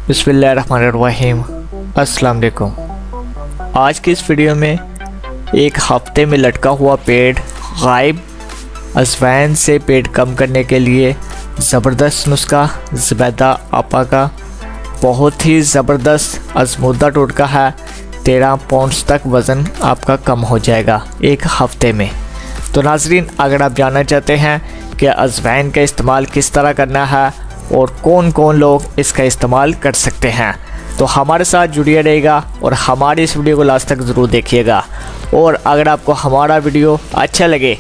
बिस्मिल्लाहिर्रहमानिर्रहीम। अस्सलाम वालेकुम। आज की इस वीडियो में एक हफ्ते में लटका हुआ पेट गायब, अजवाइन से पेट कम करने के लिए ज़बरदस्त नुस्खा, ज़ुबैदा आपा का बहुत ही ज़बरदस्त आजमूदा टोटका है। 13 पाउंड्स तक वज़न आपका कम हो जाएगा एक हफ्ते में। तो नाज़रीन, अगर आप जानना चाहते हैं कि अजवाइन का इस्तेमाल किस तरह करना है और कौन कौन लोग इसका इस्तेमाल कर सकते हैं, तो हमारे साथ जुड़िए रहेगा और हमारी इस वीडियो को लास्ट तक ज़रूर देखिएगा। और अगर आपको हमारा वीडियो अच्छा लगे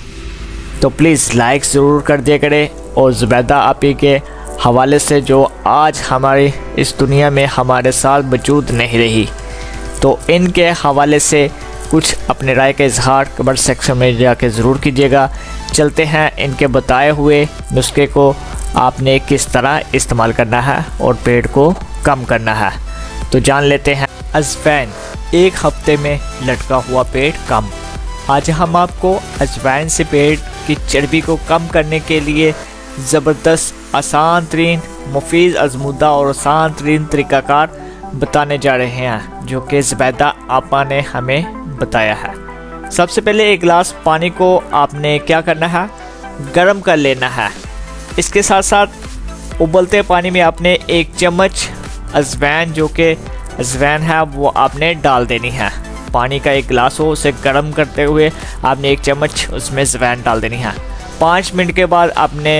तो प्लीज़ लाइक ज़रूर कर दिया करें। और ज़ुबैदा आपी के हवाले से जो आज हमारी इस दुनिया में हमारे साथ मौजूद नहीं रही, तो इनके हवाले से कुछ अपने राय का इजहार कमेंट सेक्शन में जाके ज़रूर कीजिएगा। चलते हैं इनके बताए हुए नुस्खे को आपने किस तरह इस्तेमाल करना है और पेट को कम करना है, तो जान लेते हैं। अजवाइन, एक हफ्ते में लटका हुआ पेट कम। आज हम आपको अजवाइन से पेट की चर्बी को कम करने के लिए ज़बरदस्त, आसान तरीन, मुफीद, आजमूदा और आसान तरीन तरीक़ाकार बताने जा रहे हैं, जो कि ज़ुबैदा आपा ने हमें बताया है। सबसे पहले एक गिलास पानी को आपने क्या करना है, गर्म कर लेना है। इसके साथ साथ उबलते पानी में आपने 1 चम्मच अजवाइन, जो कि अजवाइन है, वो आपने डाल देनी है। पानी का एक गिलास हो, उसे गर्म करते हुए आपने 1 चम्मच उसमें अजवाइन डाल देनी है। 5 मिनट के बाद आपने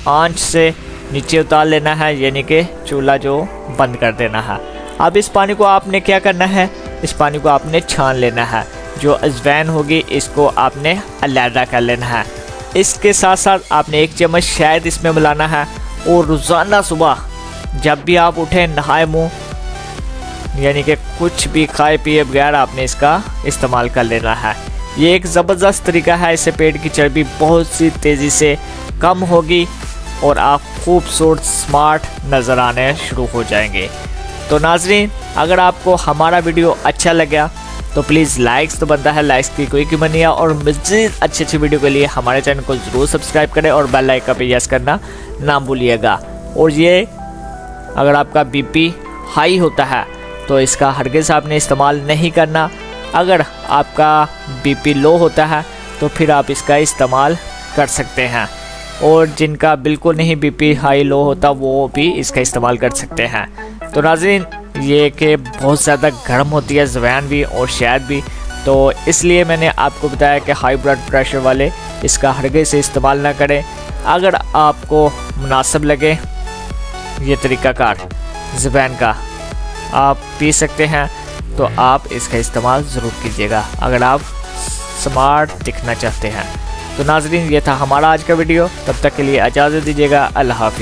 आंच से नीचे उतार लेना है, यानी कि चूल्हा जो बंद कर देना है। अब इस पानी को आपने क्या करना है, इस पानी को आपने छान लेना है। जो अजवाइन होगी इसको आपने अलग कर लेना है। इसके साथ साथ आपने 1 चम्मच शहद इसमें मिलाना है। और रोज़ाना सुबह जब भी आप उठें, नहाए मुँह, यानी कि कुछ भी खाए पिए बगैर आपने इसका इस्तेमाल कर लेना है। ये एक ज़बरदस्त तरीका है, इससे पेट की चर्बी बहुत सी तेज़ी से कम होगी और आप खूबसूरत स्मार्ट नज़र आने शुरू हो जाएंगे। तो नाज़रीन, अगर आपको हमारा वीडियो अच्छा लगा तो प्लीज़ लाइक्स तो बनता है, लाइक्स की कोई कीमत नहीं है। और मज़ीद अच्छी वीडियो के लिए हमारे चैनल को ज़रूर सब्सक्राइब करें और बेल आइकन पे यस करना ना भूलिएगा। और ये अगर आपका बीपी हाई होता है तो इसका हरगिज़ आपने इस्तेमाल नहीं करना। अगर आपका बीपी लो होता है तो फिर आप इसका इस्तेमाल कर सकते हैं। और जिनका बिल्कुल नहीं बीपी हाई लो होता वो भी इसका इस्तेमाल कर सकते हैं। तो नाज़रीन, ये कि बहुत ज़्यादा गर्म होती है अजवाइन भी और शहद भी, तो इसलिए मैंने आपको बताया कि हाई ब्लड प्रेशर वाले इसका हरगिज़ से इस्तेमाल ना करें। अगर आपको मुनासिब लगे ये तरीक़ाकार अजवाइन का आप पी सकते हैं, तो आप इसका इस्तेमाल ज़रूर कीजिएगा अगर आप स्मार्ट दिखना चाहते हैं। तो नाज़रीन, ये था हमारा आज का वीडियो। तब तक के लिए इजाज़त दीजिएगा। अल्लाह हाफ़िज़।